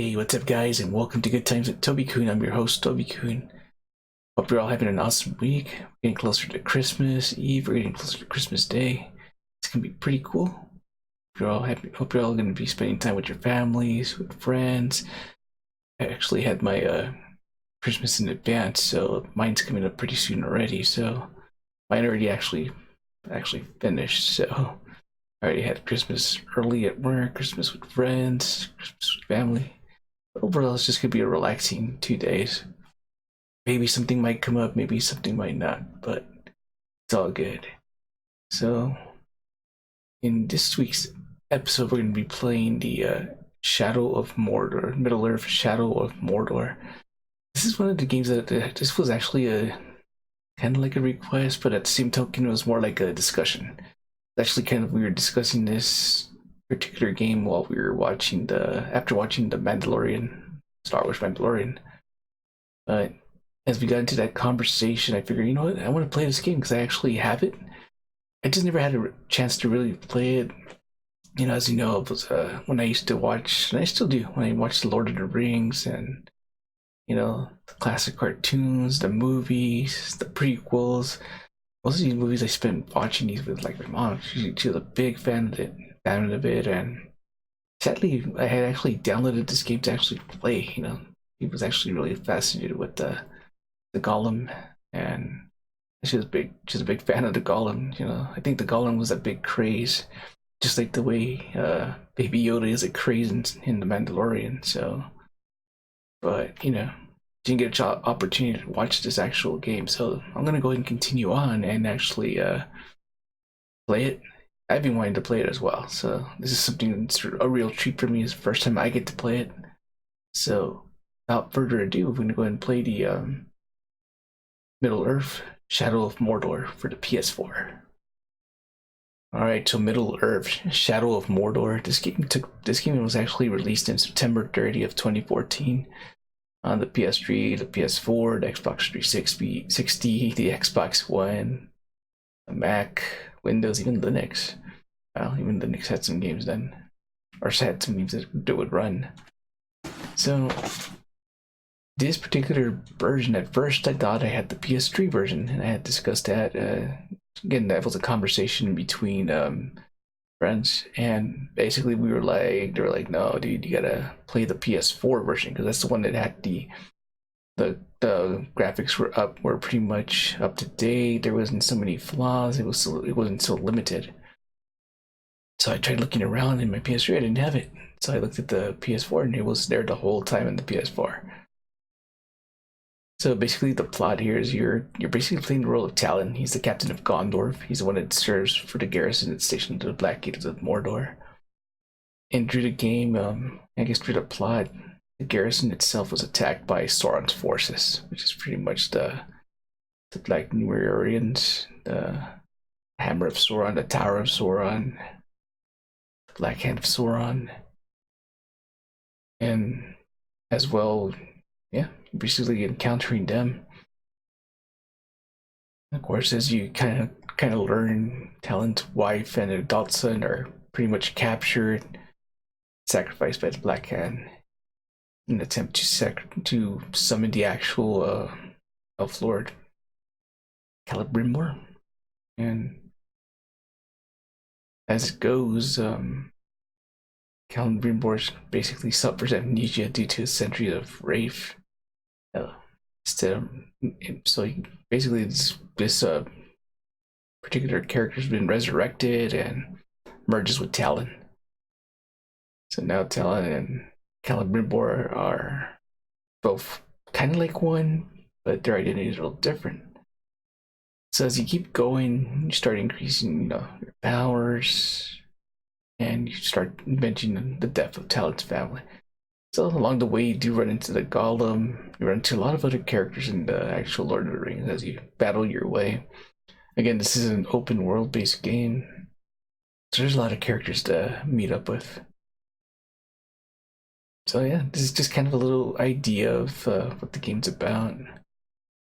Hey, what's up, guys, and welcome to Good Times with Tobikun. I'm your host, Tobikun. Hope you're all having an awesome week. We're getting closer to Christmas Eve. We're getting closer to Christmas Day. It's gonna be pretty cool. Hope you're all happy. Hope you're all gonna be spending time with your families, with friends. I actually had my Christmas in advance, so mine's coming up pretty soon already. So mine already actually finished. So I already had Christmas early at work, Christmas with friends, Christmas with family. Overall, it's just gonna be a relaxing 2 days. Maybe something might come up, maybe something might not, but it's all good. So, in this week's episode, we're gonna be playing the Shadow of Mordor, Middle Earth Shadow of Mordor. This is one of the games that this was actually a kind of like a request, but at the same token, it was more like a discussion. Actually, we were discussing this particular game while we were watching after watching the Mandalorian, Star Wars Mandalorian. But as we got into that conversation, I figured, you know what, I want to play this game because I actually have it. I just never had a chance to really play it. You know, as you know, it was when I used to watch, and I still do, when I watch The Lord of the Rings and, you know, the classic cartoons, the movies, the prequels. Most of these movies I spent watching these with like my mom. She was a big fan of it, and sadly, I had actually downloaded this game to actually play. You know, he was actually really fascinated with the Golem, and she was a big fan of the Golem. You know, I think the Golem was a big craze, just like the way Baby Yoda is a craze in the Mandalorian. So, but you know, didn't get an opportunity to watch this actual game, so I'm gonna go ahead and continue on and actually play it. I've been wanting to play it as well, so this is something that's a real treat for me. It's the first time I get to play it. So without further ado, we're gonna go ahead and play the Middle Earth Shadow of Mordor for the PS4. Alright, so Middle Earth Shadow of Mordor. This game was actually released in September 30th, 2014. On the PS3, the PS4, the Xbox 360, the Xbox One, the Mac, Windows, even Linux. Well, even Linux had some games then, or had some games that would run. So, this particular version, at first I thought I had the PS3 version, and I had discussed that. Again, that was a conversation between friends, and basically they were like, no, dude, you gotta play the PS4 version because that's the one that had the graphics were pretty much up to date. There wasn't so many flaws. It wasn't so limited. So I tried looking around in my PS3. I didn't have it, so I looked at the PS4, and it was there the whole time in the PS4. So basically, the plot here is you're basically playing the role of Talion. He's the captain of Gondor. He's the one that serves for the garrison that's stationed at the Black Gates of Mordor. And through the game, I guess through the plot, the garrison itself was attacked by Sauron's forces, which is pretty much the Black Numerians, the Hammer of Sauron, the Tower of Sauron, the Black Hand of Sauron, and as well, yeah, basically encountering them. Of course, as you kind of learn, Talon's wife and adult son are pretty much captured, sacrificed by the Black Hand in an attempt to summon the actual Elf Lord Celebrimbor. And as it goes, Celebrimbor basically suffers amnesia due to a century of rave. So basically, this particular character's been resurrected and merges with Talon. So now Talon and Celebrimbor are both kind of like one, but their identity is a little different. So as you keep going, you start increasing, you know, your powers, and you start mentioning the death of Talon's family. So along the way, you do run into the Golem. You run into a lot of other characters in the actual Lord of the Rings as you battle your way. Again, this is an open world-based game, so there's a lot of characters to meet up with. So yeah, this is just kind of a little idea of what the game's about.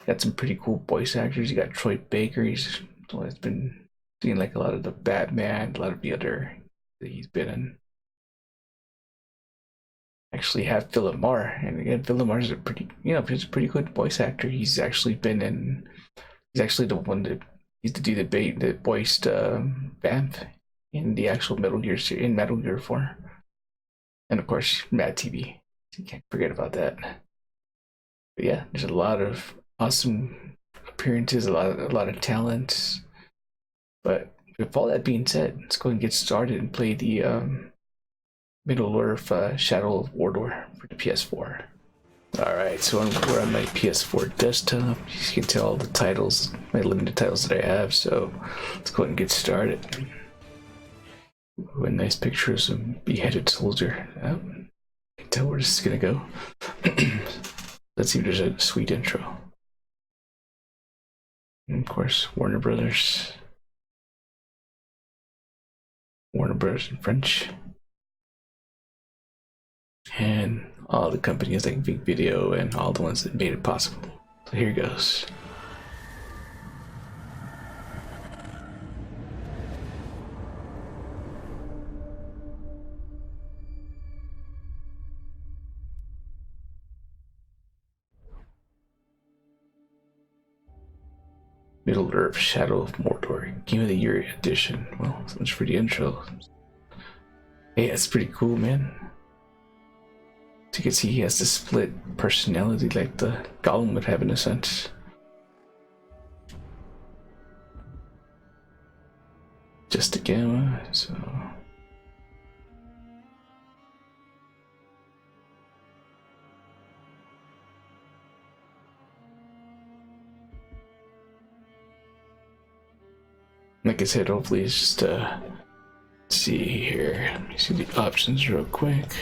Got some pretty cool voice actors. You got Troy Baker. He's been doing like a lot of the Batman, a lot of the other that he's been in. actually have Philip Marr, and again, Philip Marr is a pretty, he's a pretty good voice actor. He's actually been in, he's actually the one that used to do the bait that voiced Vamp in the actual Metal Gear series, in Metal Gear 4, and of course Mad TV. You can't forget about that. But yeah, there's a lot of awesome appearances, a lot of talent. But with all that being said, let's go and get started and play the Middle-earth Shadow of Mordor for the PS4. Alright, so we're on my PS4 desktop. You can tell all the titles, my limited titles that I have, so let's go ahead and get started. Ooh, a nice picture of some beheaded soldier. You can tell where this is gonna go. Let's see if there's a sweet intro. And of course, Warner Brothers. Warner Brothers in French. And all the companies like Big Video and all the ones that made it possible. So here goes. Middle-earth Shadow of Mordor, Game of the Year edition. Well, so much for the intro. Hey, that's pretty cool, man. So you can see he has the split personality like the Gollum would have in a sense. Just a gamma, so... Like I said, hopefully it's just let's see here. Let me see the options real quick.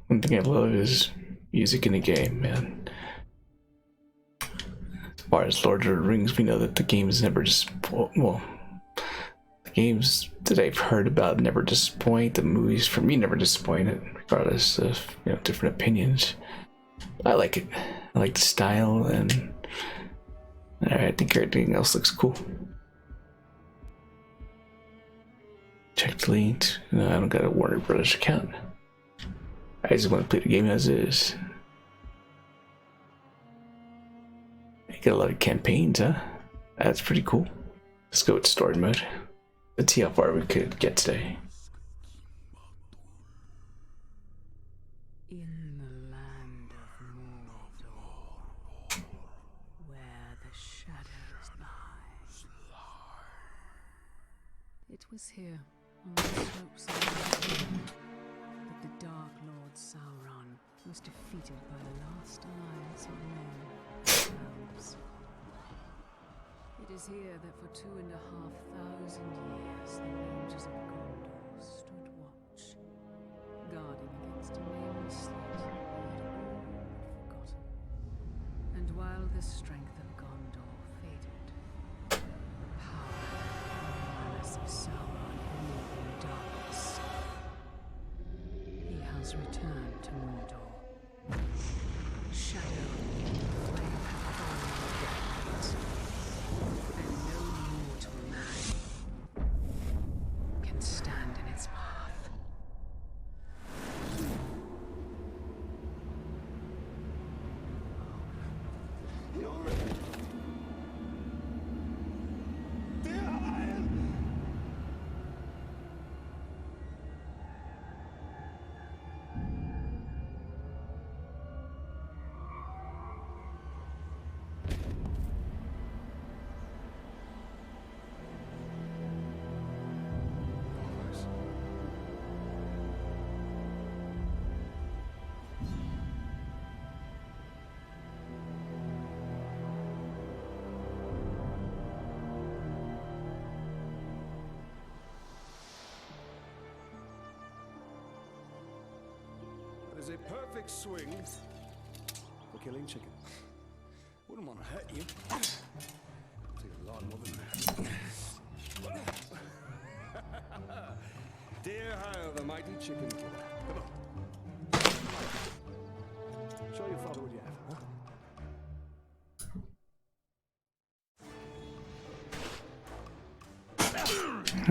One thing I love is music in a game, man. As far as Lord of the Rings, we know that the games never just, well, the games that I've heard about never disappoint. The movies, for me, never disappointed, regardless of, different opinions. I like it. I like the style, and I think everything else looks cool. Check the link. No, I don't got a Warner Brothers account. I just want to play the game as is. You got a lot of campaigns, huh? That's pretty cool. Let's go with story mode. Let's see how far we could get today. In the land of Mordor, where the shadows lie. It was here, on the slopes of Mordor, that the Dark Lord Sauron was defeated by the last alliance of men and elves. It is here that for 2,500 years the rangers of Gondor stood watch, guarding against a nameless threat they had all forgotten. And while the strength of Gondor faded, the power and malice of Sauron grew in darkness. He has returned to Mordor. Shadow in the flame hath fallen on the ground, and no mortal man can stand in its path. Is a perfect swing for killing chicken. Wouldn't want to hurt you. Take a lot more than that. Dear Hile, the mighty chicken killer. Come on.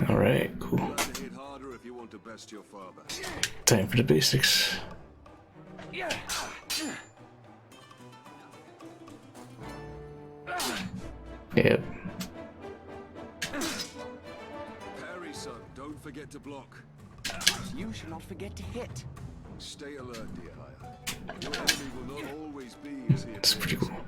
Alright, cool. Learn to hit harder if you want to best your father. Time for the basics. Yep. Parry, son. Don't forget to block. You should not forget to hit. Stay alert, dear Haya. Your enemy will not always be as he That's pretty appears. cool.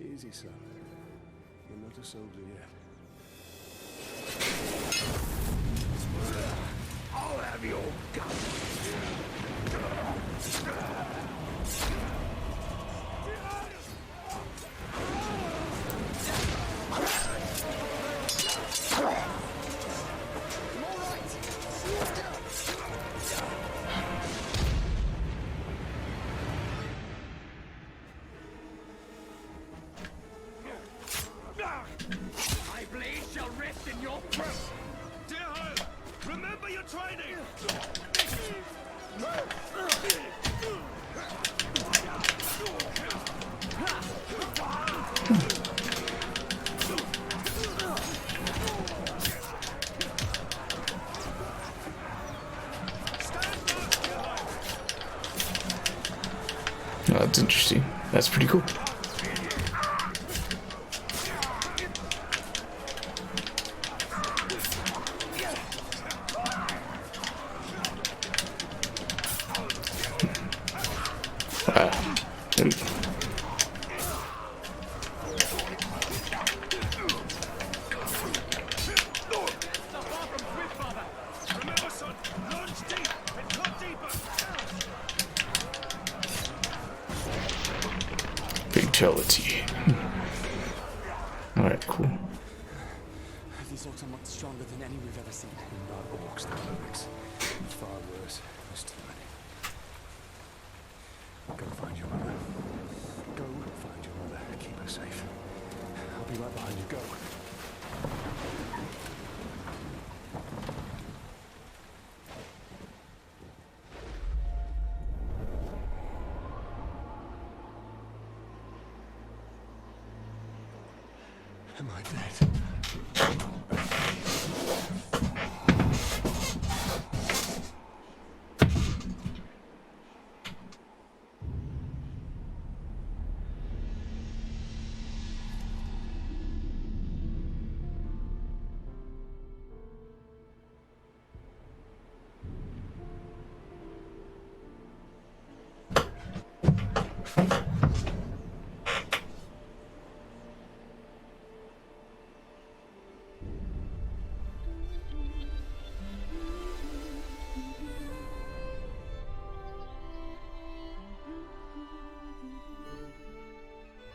Easy, son. You're not a soldier yet. I'll have your gun. My blade shall rest in your throat. Dear Haya, remember your training! Oh, that's interesting. That's pretty cool. Remember, son, launch deep and cut deeper! Fatality. Alright, cool. These orcs are much stronger than any we've ever seen. Not orcs, they're Olympics. Far worse. There's too many. Go find your mother. Go find your mother. Keep her safe. I'll be right behind you. Go. Am I dead?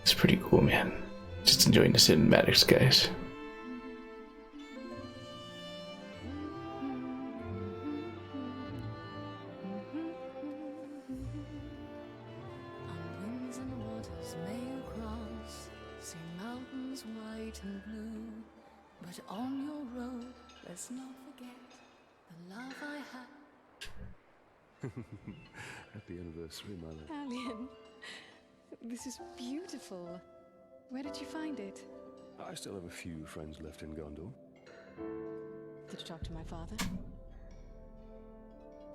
It's pretty cool, man. Just enjoying the cinematics, guys. On winds and waters may you cross, see mountains white and blue. But on your road, let's not forget the love I had. Happy anniversary, mother. Talion, this is beautiful. Where did you find it? I still have a few friends left in Gondor. Did you talk to my father?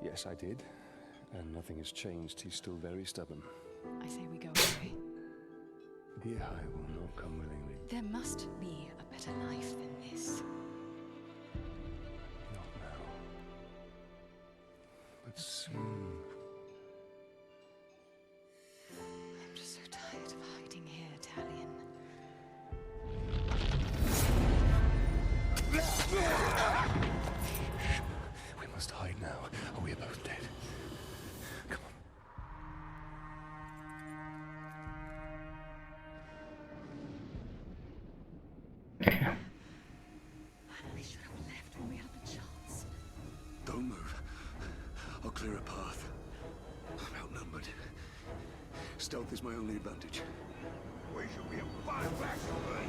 Yes, I did. And nothing has changed. He's still very stubborn. I say we go away. Dear Haya will not come willingly. There must be a better life than this. Not now. But soon. I'm just so tired of hiding here, Talion. We must hide now, or we are both dead. Come on. Yeah. We should have left when we had the chance. Don't move. I'll clear a path. I'm outnumbered. Stealth is my only advantage. We should be a fire back away.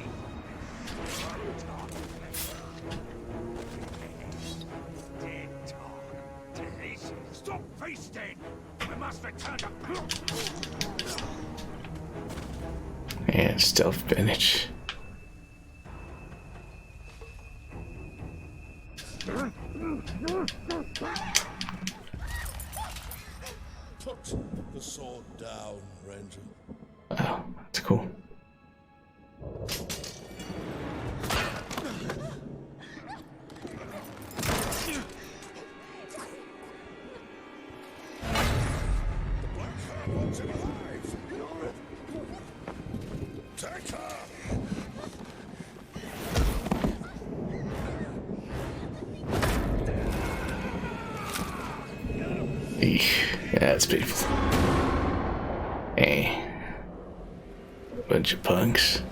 Dead talk. Delicious. Stop feasting. And stealth bandage. Put the sword down, Ranger. Wow, that's cool. One's alive. Take her. Eesh, yeah, that's painful. Hey. Bunch of punks.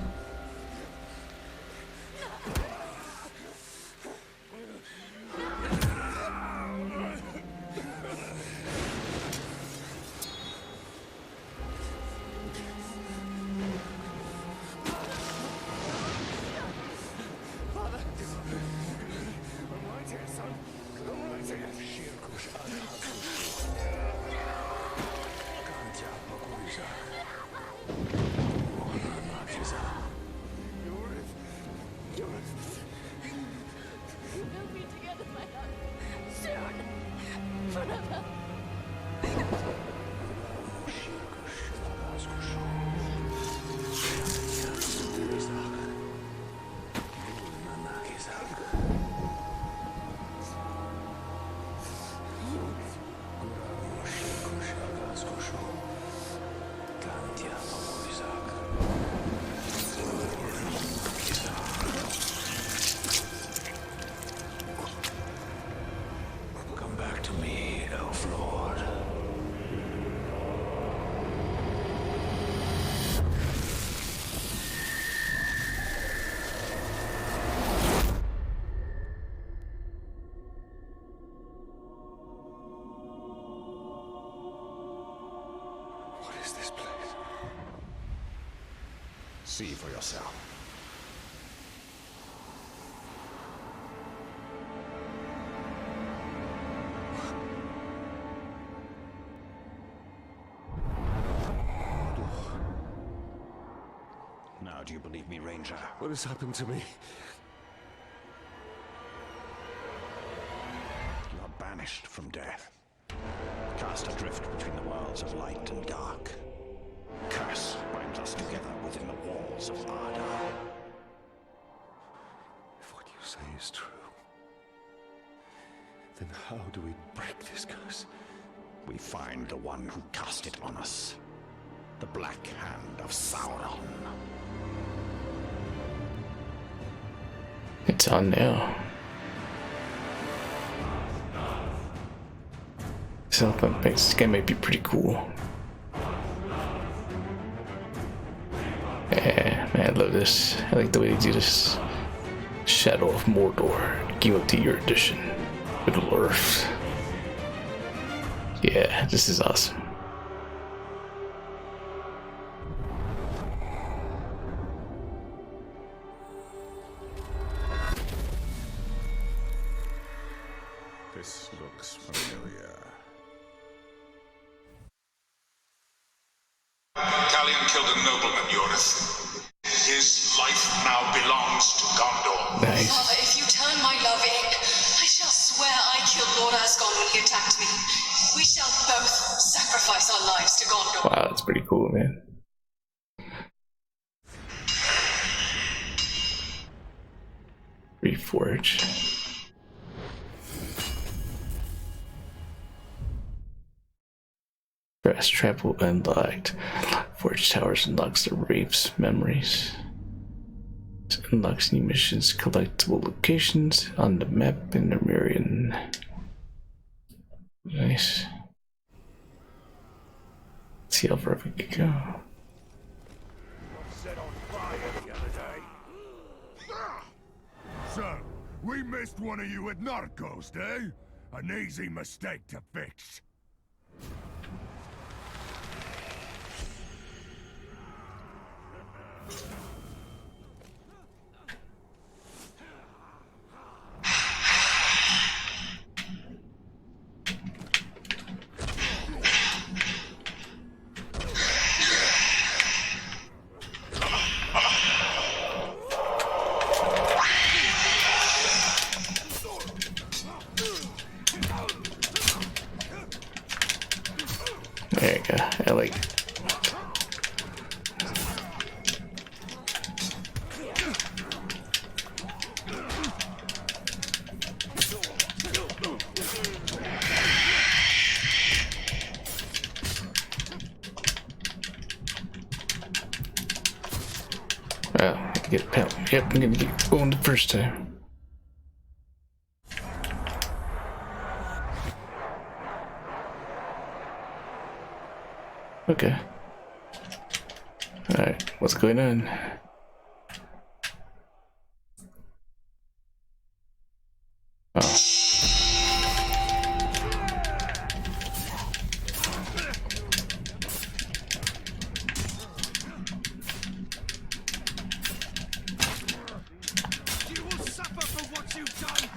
Come back to me, Elf Lord. What is this place? See for yourself. Now, do you believe me, Ranger? What has happened to me? You are banished from death. Cast adrift between the worlds of light and dark. Curse binds us together within the walls of Arda. If what you say is true, then how do we break this curse? We find the one who cast it on us. The Black Hand of Sauron. It's on now. So this game might be pretty cool. Yeah, man, I love this. I like the way they do this. Shadow of Mordor, Game of the Year edition. Middle Earth. Yeah, this is awesome. This looks familiar. Talion killed a nobleman, Yorith. His life now belongs to Gondor. Nice. Father, if you turn my love in, I shall swear I killed Lord Asgon when he attacked me. We shall both sacrifice our lives to Gondor. Wow, that's pretty cool, man. Reforge. Press travel unlocked. Forge Towers unlocks the Wraith's memories. It unlocks new missions, collectible locations on the map in Nemerian. Nice. Let's see how far we can go. Set on fire the other day. So, we missed one of you at Narcos, eh? An easy mistake to fix. go. I like. Well, I can get a penalty. Yep, I'm gonna get going the first time. Okay. Alright, what's going on? Oh. You will suffer for what you've done.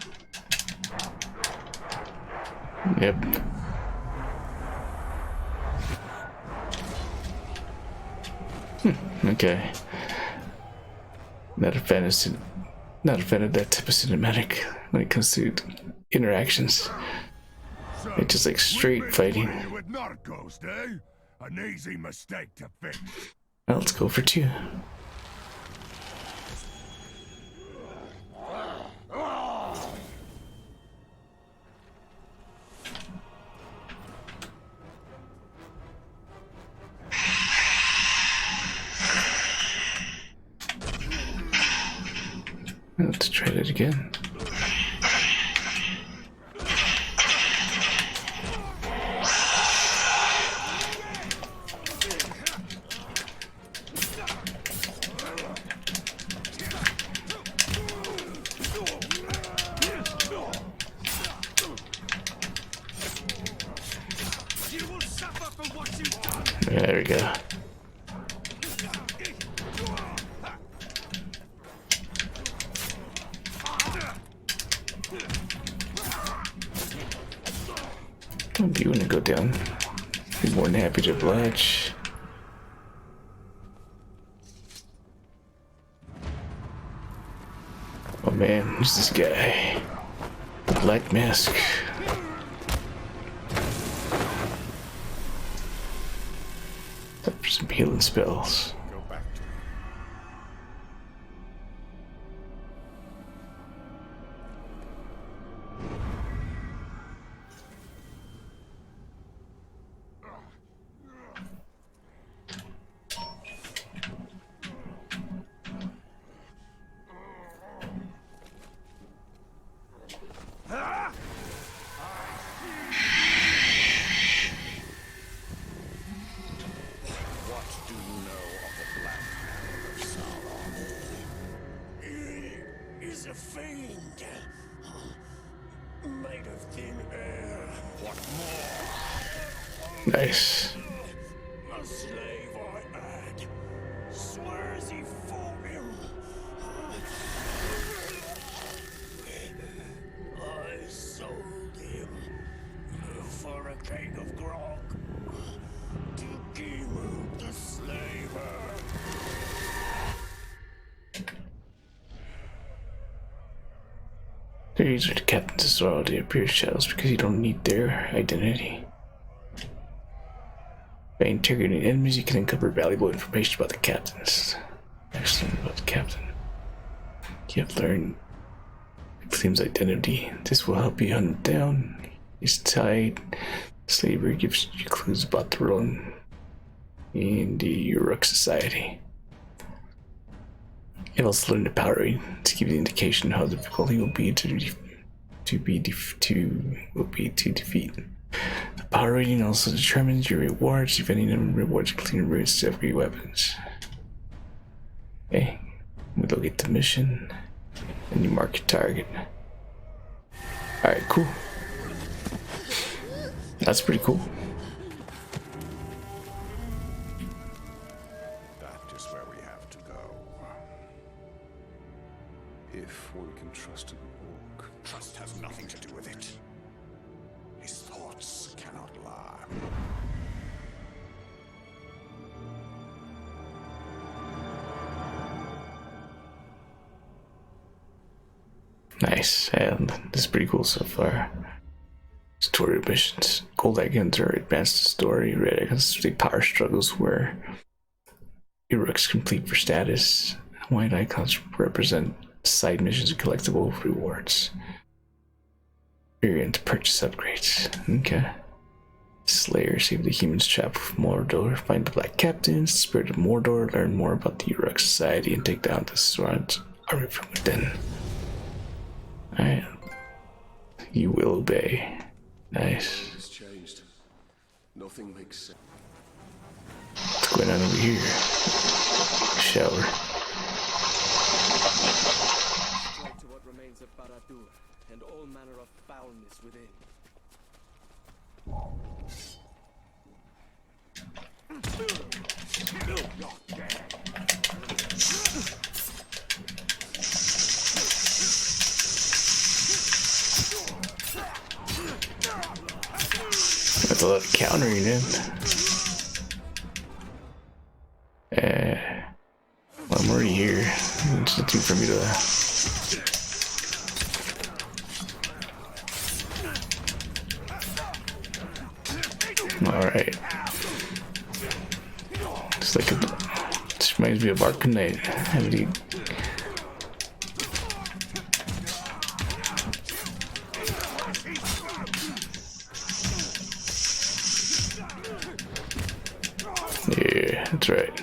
Yep. Okay. Not a fan of that type of cinematic when it comes to interactions. So, It's just like we straight missed fighting. one of you at Narcos, eh? An easy mistake to fix. Well, let's go for 2. Let's try that again. You will suffer for what you've done. There we go. If you want to go down, be more than happy to oblige. Oh man, who's this guy? The Black Mask. Time for some healing spells. Go back to me. What do you know of the Black Hand of Sauron? He is a fiend, made of thin air. What more? Nice. A slave I had swears he fought him. I sold him for a keg of grog to Gimu the slaver. They're easier to captains as well to appear shadows because you don't need their identity. By interrogating enemies, you can uncover valuable information about the captains. Excellent about the captain. You have learned the claim's identity. This will help you hunt him down. He's tied. Slavery gives you clues about the role in the Uruk society. You've also learned the power rating to give you an indication how difficult he will be to defeat. The power rating also determines your rewards, if any of them rewards clean routes to every weapons. Okay, we look at the mission and you mark your target. Alright, cool. That's pretty cool. That is where we have to go. If one can trust an orc. Trust has nothing to do with it. His thoughts cannot lie. Nice, and this is pretty cool so far. Just tutorial missions. Gold icons are advanced story, red icons the power struggles where Uruk's complete for status. White icons represent side missions and collectible rewards. Variant purchase upgrades. Okay. Slayer, save the humans trapped with Mordor, find the Black Captains, Spirit of Mordor, learn more about the Uruk society, and take down the Sauron's army from within. Alright. You will obey. Nice. It's changed. Nothing makes sense. What's going on over here? Shower. Strike to what remains of Barad-dûr, and all manner of foulness within. That's a lot of countering in. Well, I'm already here. There's nothing for me to. Alright. It's like this reminds me of Arkham Knight. Yeah, that's right.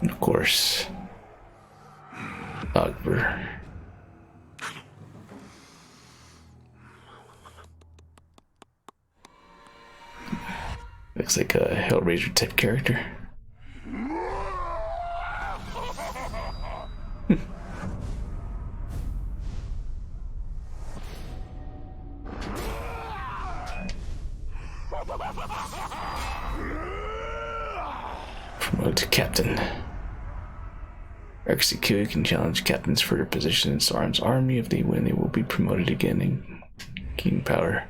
And of course, Akbar. Looks like a Hellraiser type character. Promoted to captain. Execute can challenge captains for their position in Sauron's army. If they win, they will be promoted again and gain power.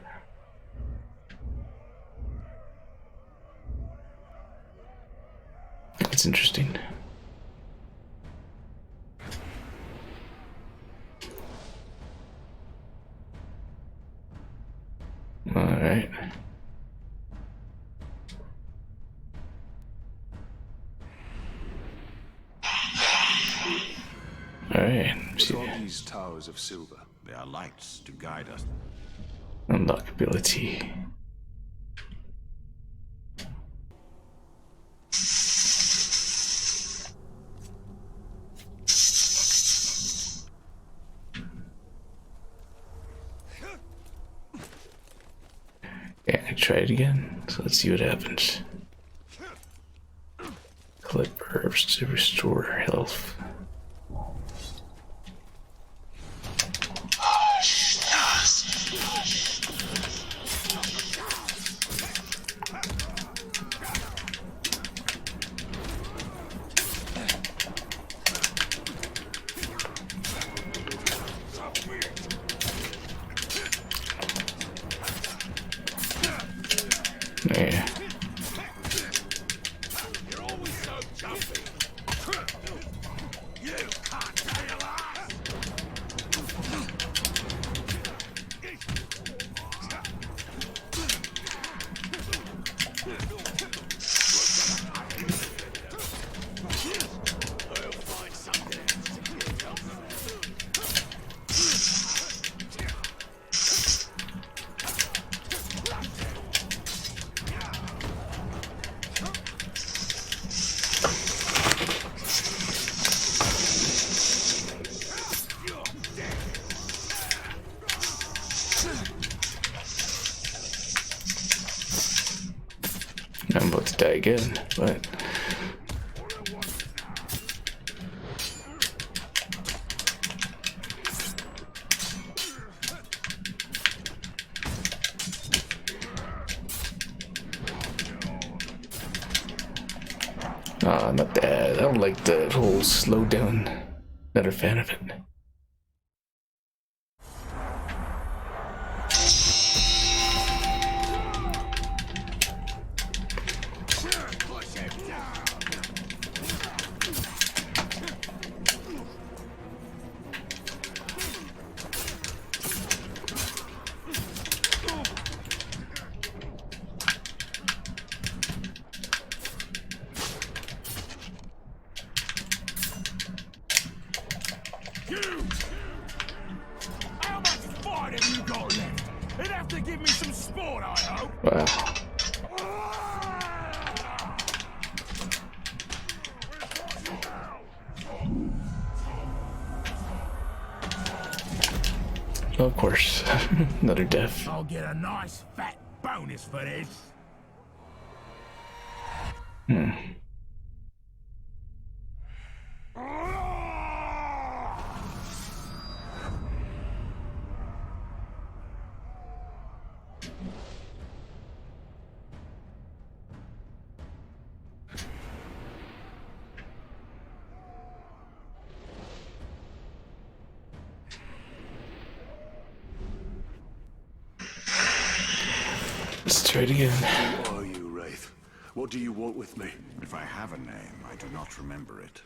That's interesting. All right. Alright, Look at all these towers of silver. They are lights to guide us. unlock ability. Yeah, I try it again, so let's see what happens. Collect herbs to restore health. Yeah. I'm about to die again, but Not that. I don't like the whole slow down. Not a fan of it. How much fight have you got left? You'd have to give me some sport, I hope. Wow. Of course. Another death. I'll get a nice fat bonus for this. Let's try it again. Who are you, Wraith? What do you want with me? If I have a name, I do not remember it.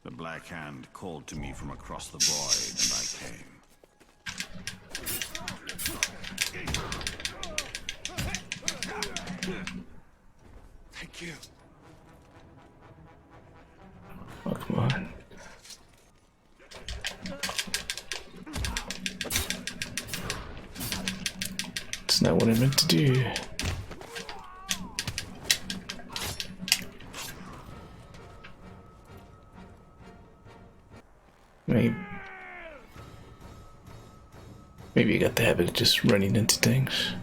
The Black Hand called to me from across the void, and I came. Thank you. Oh, come on. It's not what I meant to do. Maybe you got the habit of just running into things.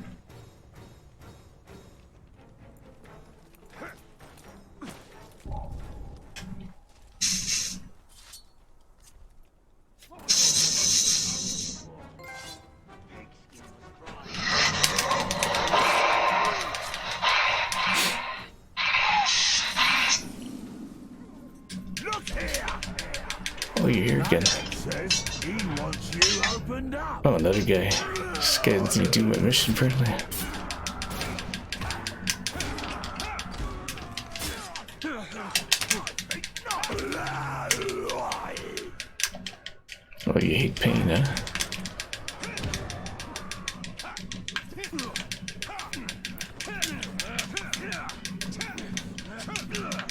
Oh, you're here again. Says he wants you opened up. Oh, another guy. Scared me do my mission friendly. Oh, you hate pain, huh?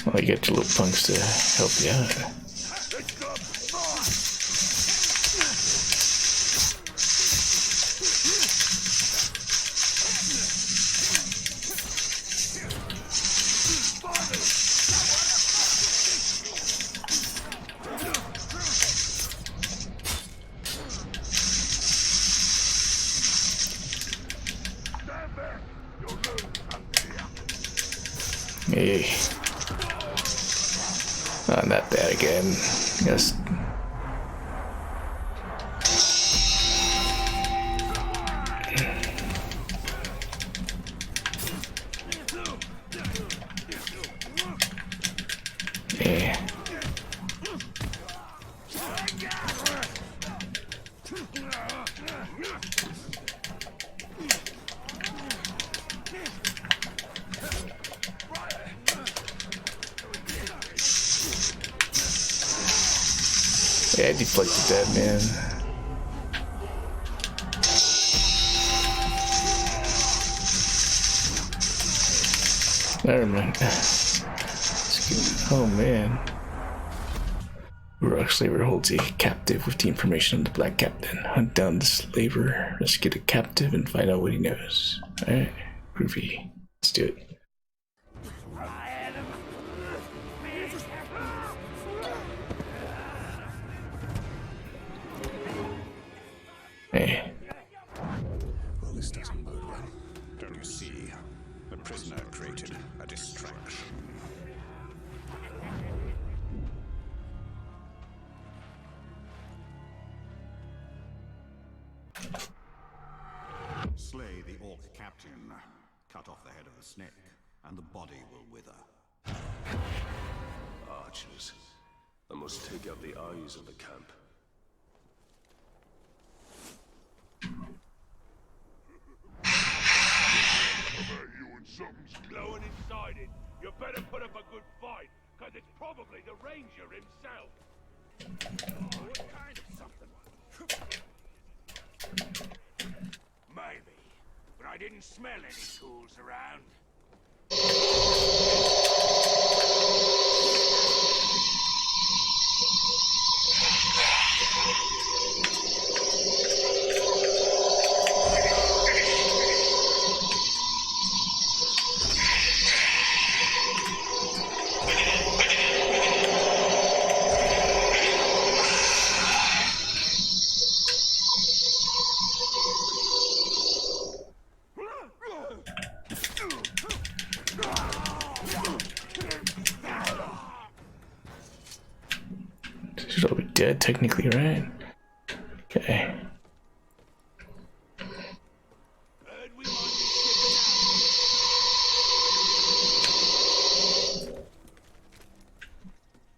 Oh, you got your little punks to help you out. Hey. Oh, not that again. Yes. Yeah. Yeah, I deflected that, man. Never mind. Oh, man. Rock Slaver holds a captive with the information of the Black Captain. Hunt down the slaver, rescue the captive, and find out what he knows. Alright, groovy. Let's do it. Hey. Well, this doesn't bode well. Don't you see? The prisoner created a distraction. Slay the orc captain, cut off the head of the snake, and the body will wither. must take out the eyes of the camp. You and something's glowing inside it. You better put up a good fight, cause it's probably the ranger himself. What kind of something? Maybe, but I didn't smell any tools around. Should all be dead, technically, right? Okay.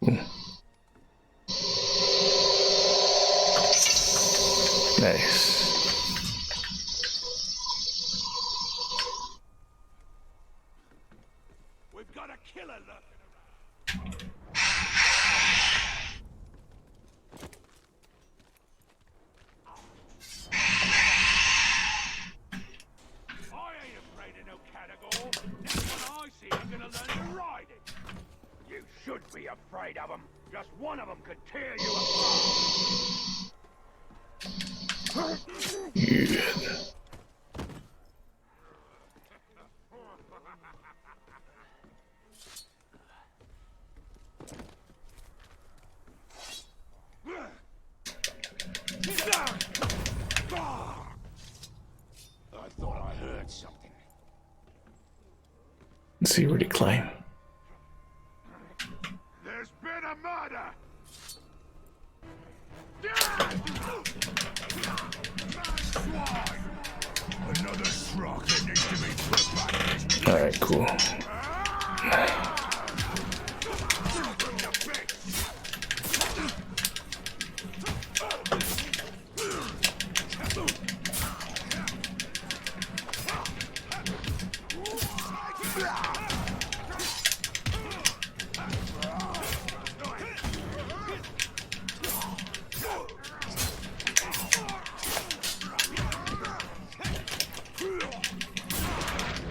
Ooh. Nice. We've got a killer lurking around. I ain't afraid of no category. Next one I see, I'm gonna learn to ride it. You should be afraid of them. Just one of them could tear you apart. Yeah. I thought I heard something. Let's see where to climb. There's been a murder! Another shrug that needs to be put back. Alright, cool.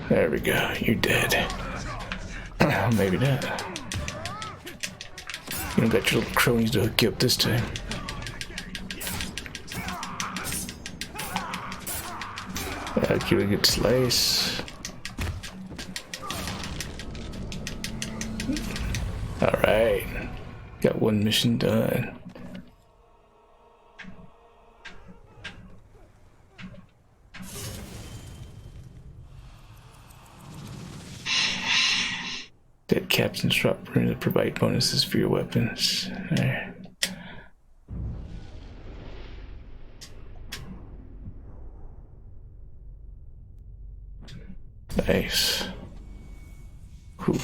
There we go, you're dead. Maybe not. You don't got your little cronies to hook you up this time. Give a good slice. Alright. Got one mission done. Dead captains drop runes that provide bonuses for your weapons. There. Nice. Cool.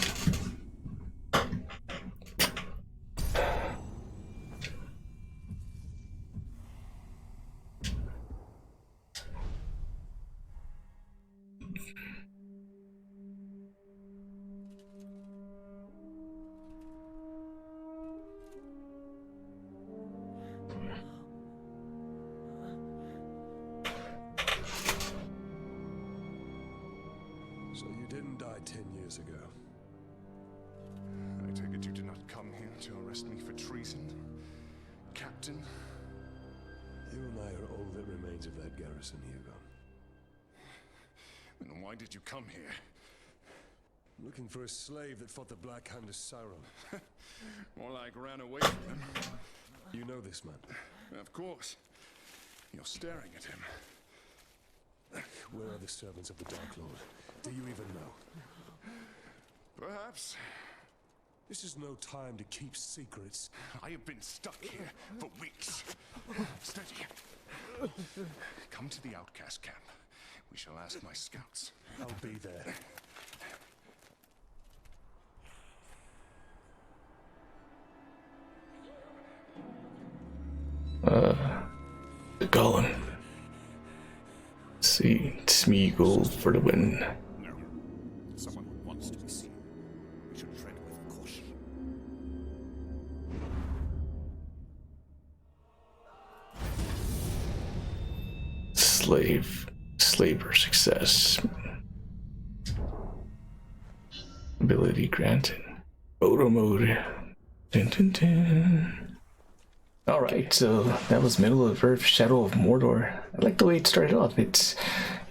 So you didn't die 10 years ago. I take it you did not come here to arrest me for treason, Captain? You and I are all that remains of that garrison, Hugo. Then why did you come here? Looking for a slave that fought the Black Hand of Sauron. More like ran away from him. You know this man. Of course. You're staring at him. Where are the servants of the Dark Lord? Do you even know? Perhaps. This is no time to keep secrets. I have been stuck here for weeks. Steady. Come to the outcast camp. We shall ask my scouts. I'll be there. The Golem. Let's see, Smeagol for the win. No. Someone who wants to be seen. We should tread with caution. Slaver success. Ability granted. Photo mode. Dun, dun, dun. Alright, so that was Middle of Earth, Shadow of Mordor. I like the way it started off. It's,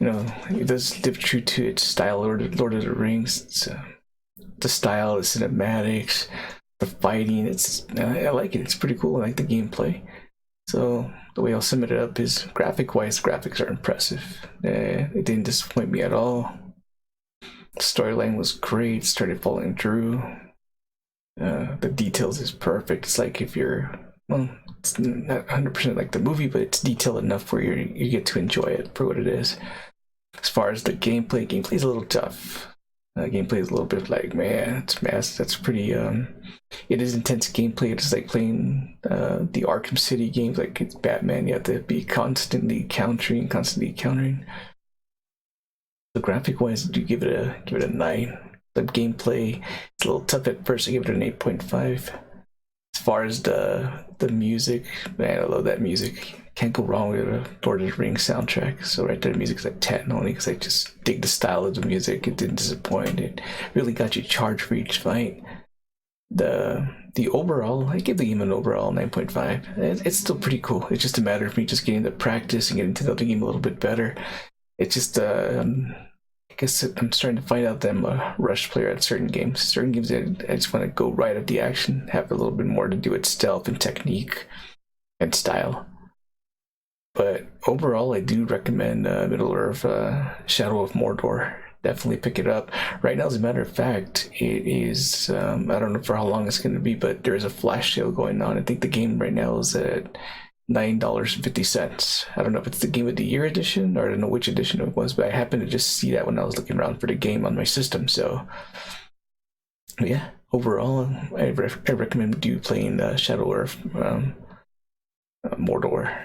you know, it does live true to its style, Lord of the Rings. It's, the style, the cinematics, the fighting. I like it. It's pretty cool. I like the gameplay. So the way I'll sum it up is graphic-wise, graphics are impressive. It didn't disappoint me at all. The storyline was great. Started following through. The details is perfect. It's like if you're, well, it's not 100% like the movie, but it's detailed enough where you get to enjoy it for what it is. As far as the gameplay is a little tough. Gameplay is a little bit like, man, that's pretty, it is intense gameplay. It's like playing the Arkham City games, like it's Batman. You have to be constantly countering. The graphic wise, I do give it a 9. The gameplay, it's a little tough at first. I give it an 8.5. As far as the music, man, I love that music. Can't go wrong with a Lord of the Rings soundtrack. So right there, the music's at 10 only because I just dig the style of the music. It didn't disappoint. It really got you charged for each fight. The overall, I give the game an overall 9.5. It's still pretty cool. It's just a matter of me just getting the practice and getting to know the game a little bit better. It's just I guess I'm starting to find out that I'm a rush player at certain games. Certain games, I just want to go right at the action, have a little bit more to do with stealth and technique and style. But overall, I do recommend Middle Earth, Shadow of Mordor. Definitely pick it up. Right now, as a matter of fact, it is, I don't know for how long it's going to be, but there is a flash sale going on. I think the game right now is at $9.50. I don't know if it's the Game of the Year edition, or I don't know which edition it was, but I happened to just see that when I was looking around for the game on my system. So, yeah, overall, I recommend you playing Shadow Earth Mordor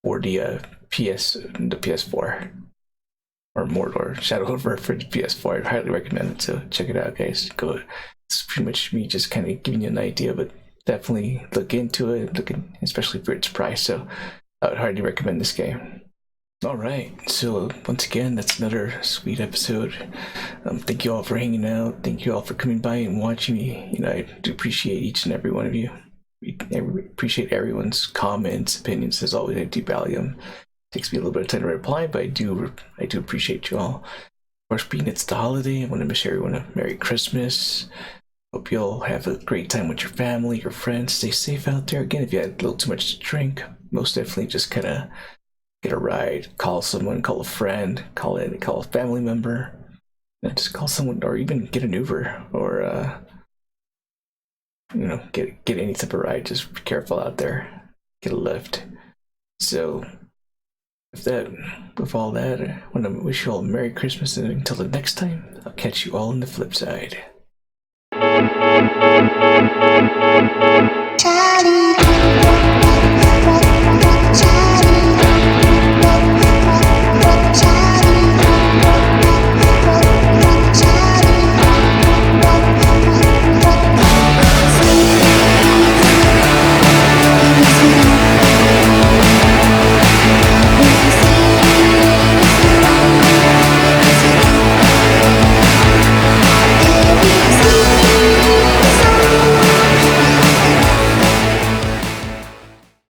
or the PS4. Or Mordor, Shadow of Earth for the PS4. I highly recommend it, so check it out, guys. Go. It's pretty much me just kind of giving you an idea, but definitely look into it, especially for its price. So I would highly recommend this game. Alright, so once again, that's another sweet episode. Thank you all for hanging out. Thank you all for coming by and watching me. You know, I do appreciate each and every one of you. I appreciate everyone's comments, opinions. As always, I do value them. Takes me a little bit of time to reply, but I do appreciate you all. Of course, being it's the holiday, I want to wish everyone a Merry Christmas. Hope you all have a great time with your family, your friends. Stay safe out there. Again, if you had a little too much to drink, most definitely just kind of get a ride, call someone, call a friend, call a family member, and just call someone, or even get an Uber, or you know, get any type of ride. Just be careful out there. Get a lift. So. With all that, I want to wish you all a Merry Christmas, and until the next time, I'll catch you all on the flip side.